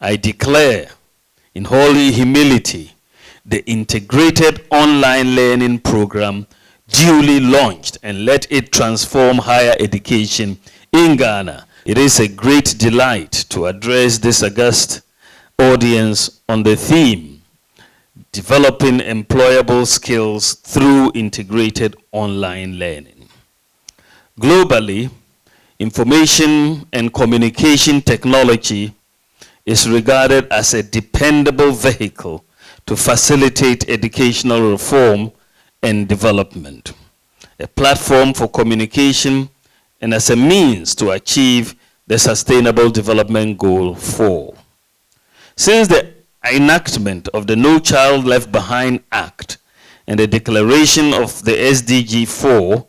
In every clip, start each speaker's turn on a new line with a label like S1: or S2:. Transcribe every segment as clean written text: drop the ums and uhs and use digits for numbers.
S1: I declare in holy humility the integrated online learning program duly launched, and let it transform higher education in Ghana. It is a great delight to address this august audience on the theme, developing employable skills through integrated online learning. Globally, information and communication technology is regarded as a dependable vehicle to facilitate educational reform and development, a platform for communication, and as a means to achieve the Sustainable Development Goal 4. Since the enactment of the No Child Left Behind Act and the declaration of the SDG 4,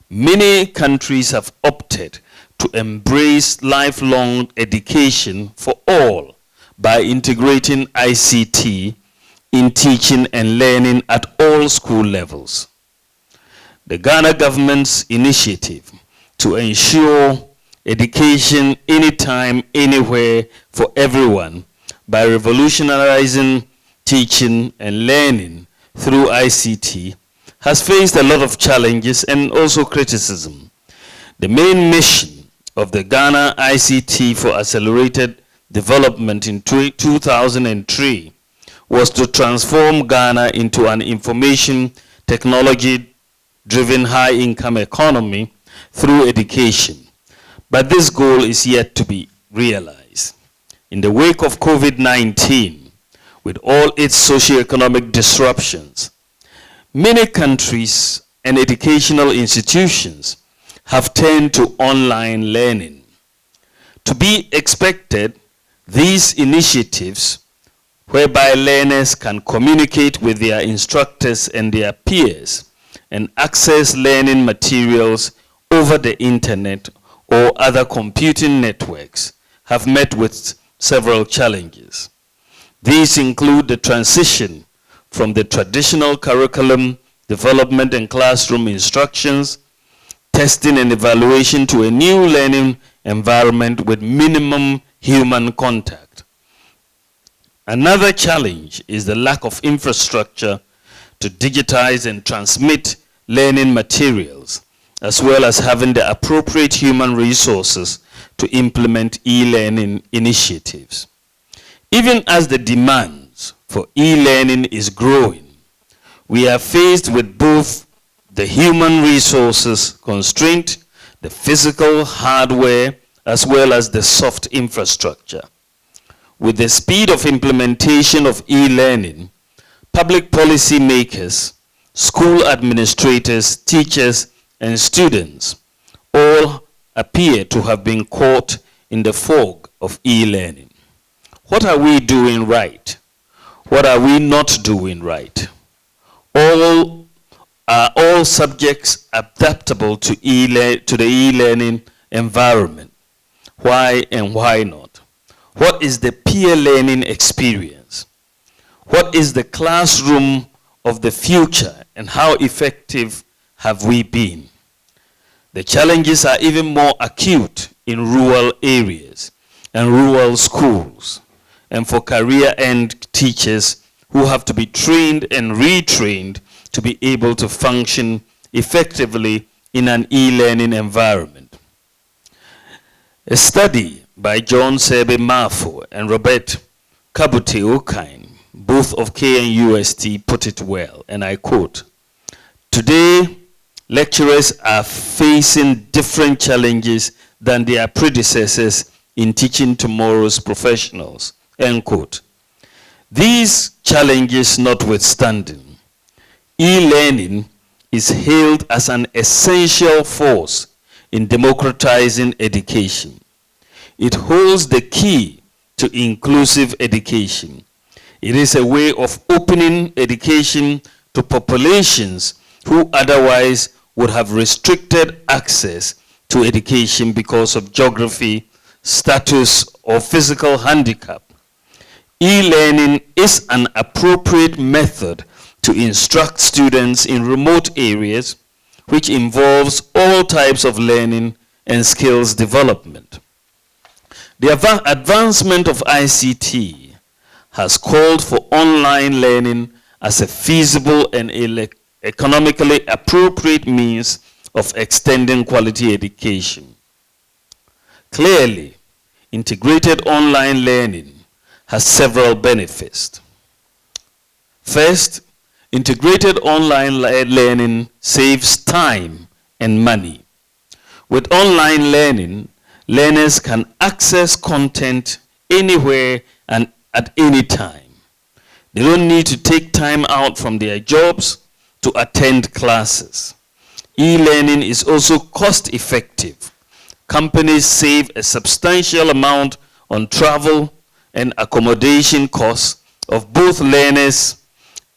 S1: many countries have opted to embrace lifelong education for all by integrating ICT in teaching and learning at all school levels. The Ghana government's initiative to ensure education anytime, anywhere for everyone by revolutionizing teaching and learning through ICT has faced a lot of challenges and also criticism. The main mission of the Ghana ICT for Accelerated Development in 2003 was to transform Ghana into an information technology-driven high-income economy through education. But this goal is yet to be realized. In the wake of COVID-19, with all its socioeconomic disruptions, many countries and educational institutions have turned to online learning. To be expected, these initiatives, whereby learners can communicate with their instructors and their peers and access learning materials over the internet or other computing networks, have met with several challenges. These include the transition from the traditional curriculum development and classroom instructions, testing and evaluation to a new learning environment with minimum human contact. Another challenge is the lack of infrastructure to digitize and transmit learning materials, as well as having the appropriate human resources to implement e-learning initiatives. Even as the demands for e-learning is growing, we are faced with both the human resources constraint, the physical hardware, as well as the soft infrastructure. With the speed of implementation of e-learning, public policy makers, school administrators, teachers, and students all appear to have been caught in the fog of e-learning. What are we doing right? What are we not doing right? Are all subjects adaptable to the e-learning environment? Why and why not? What is the peer learning experience? What is the classroom of the future, and how effective have we been? The challenges are even more acute in rural areas and rural schools, and for career-end teachers who have to be trained and retrained to be able to function effectively in an e-learning environment. A study by John Sebe Mafo and Robert Kabute Okain, both of KNUST, put it well, and I quote, "Today, lecturers are facing different challenges than their predecessors in teaching tomorrow's professionals," end quote. These challenges notwithstanding, e-learning is hailed as an essential force in democratizing education. It holds the key to inclusive education. It is a way of opening education to populations who otherwise would have restricted access to education because of geography, status, or physical handicap. E-learning is an appropriate method to instruct students in remote areas, which involves all types of learning and skills development. The advancement of ICT has called for online learning as a feasible and economically appropriate means of extending quality education. Clearly, integrated online learning has several benefits. First, integrated online learning saves time and money. With online learning, learners can access content anywhere and at any time. They don't need to take time out from their jobs to attend classes. E-learning is also cost-effective. Companies save a substantial amount on travel and accommodation costs of both learners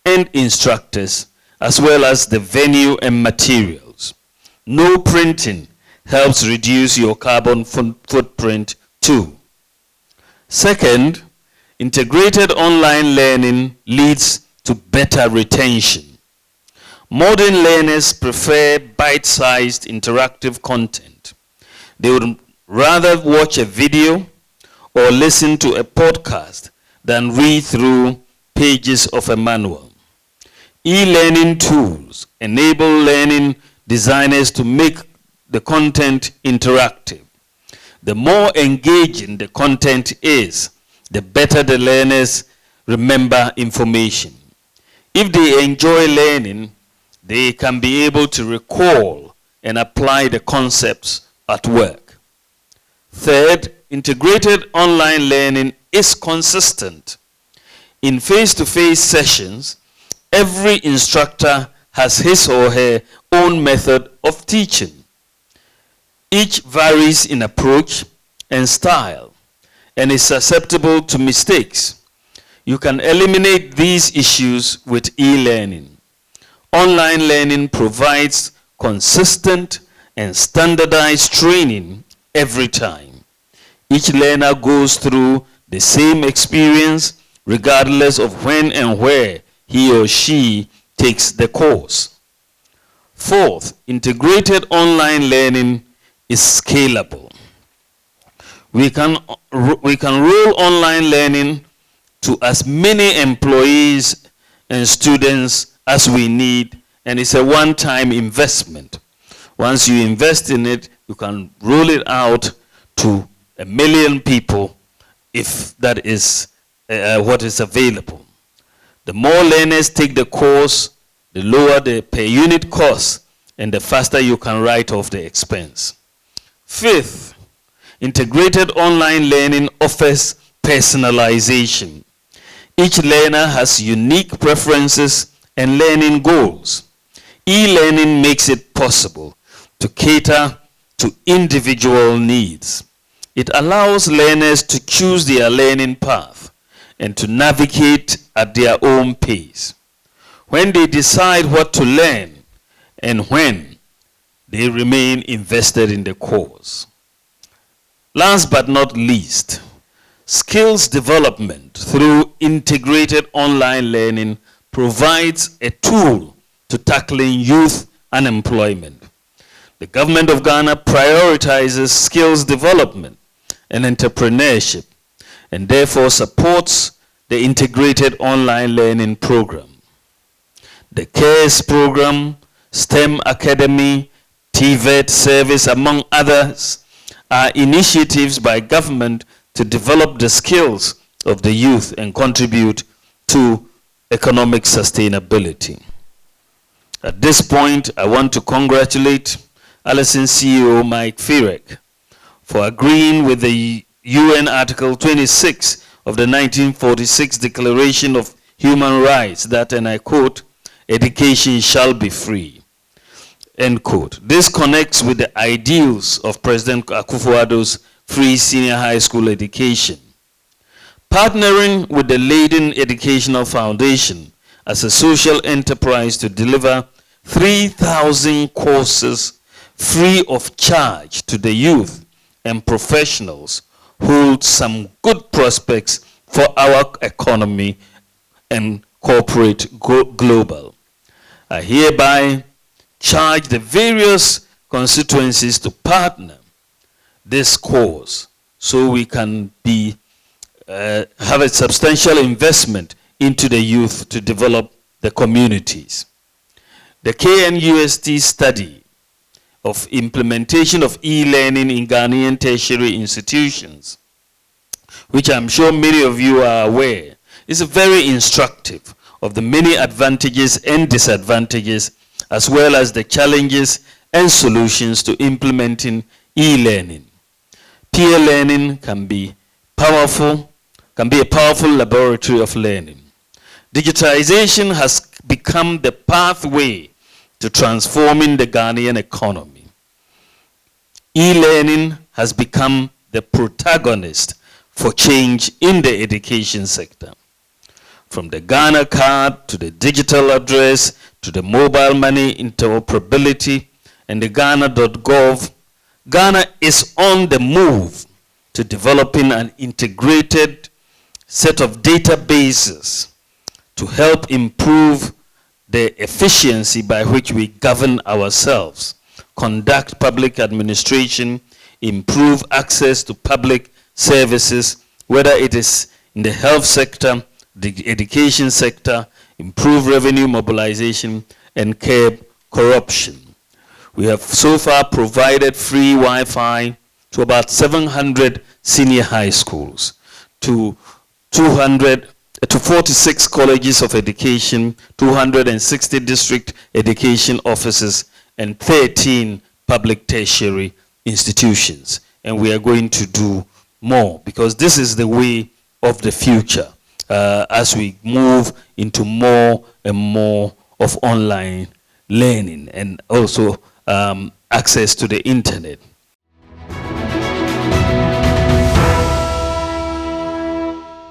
S1: and instructors, as well as the venue and materials. No printing helps reduce your carbon footprint too. Second, integrated online learning leads to better retention. Modern learners prefer bite-sized interactive content. They would rather watch a video or listen to a podcast than read through pages of a manual. E-learning tools enable learning designers to make the content interactive. The more engaging the content is, the better the learners remember information. If they enjoy learning, they can be able to recall and apply the concepts at work. Third, integrated online learning is consistent. In face-to-face sessions, every instructor has his or her own method of teaching. Each varies in approach and style and is susceptible to mistakes. You can eliminate these issues with e-learning. Online learning provides consistent and standardized training every time. Each learner goes through the same experience regardless of when and where he or she takes the course. Fourth, integrated online learning is scalable. We can roll online learning to as many employees and students as we need, and it's a one-time investment. Once you invest in it, you can roll it out to 1 million people if that is what is available. The more learners take the course, the lower the per unit cost, and the faster you can write off the expense. Fifth, integrated online learning offers personalization. Each learner has unique preferences and learning goals. E-learning makes it possible to cater to individual needs. It allows learners to choose their learning path and to navigate at their own pace. When they decide what to learn and when, they remain invested in the course. Last but not least, skills development through integrated online learning provides a tool to tackling youth unemployment. The government of Ghana prioritizes skills development and entrepreneurship and therefore supports the integrated online learning program. The CARES program, STEM Academy, TVET service, among others, are initiatives by government to develop the skills of the youth and contribute to economic sustainability. At this point, I want to congratulate Alison CEO Mike Firek for agreeing with the UN Article 26 of the 1946 Declaration of Human Rights that, and I quote, "Education shall be free," end quote. This connects with the ideals of President Akufo-Addo's free senior high school education. Partnering with the Leyden Educational Foundation as a social enterprise to deliver 3,000 courses free of charge to the youth and professionals holds some good prospects for our economy and corporate global. I hereby charge the various constituencies to partner this cause so we can be have a substantial investment into the youth to develop the communities. The KNUST study of implementation of e-learning in Ghanaian tertiary institutions, which I'm sure many of you are aware, is very instructive of the many advantages and disadvantages, as well as the challenges and solutions to implementing e-learning. Peer learning can be a powerful laboratory of learning. Digitization has become the pathway to transforming the Ghanaian economy. E-learning has become the protagonist for change in the education sector. From the Ghana card to the digital address to the mobile money interoperability and the Ghana.gov, Ghana is on the move to developing an integrated set of databases to help improve the efficiency by which we govern ourselves, conduct public administration, improve access to public services, whether it is in the health sector, the education sector, improve revenue mobilization, and curb corruption. We have so far provided free Wi-Fi to about 700 senior high schools, to 46 colleges of education, 260 district education offices, and 13 public tertiary institutions. And we are going to do more, because this is the way of the future as we move into more and more of online learning and also access to the internet.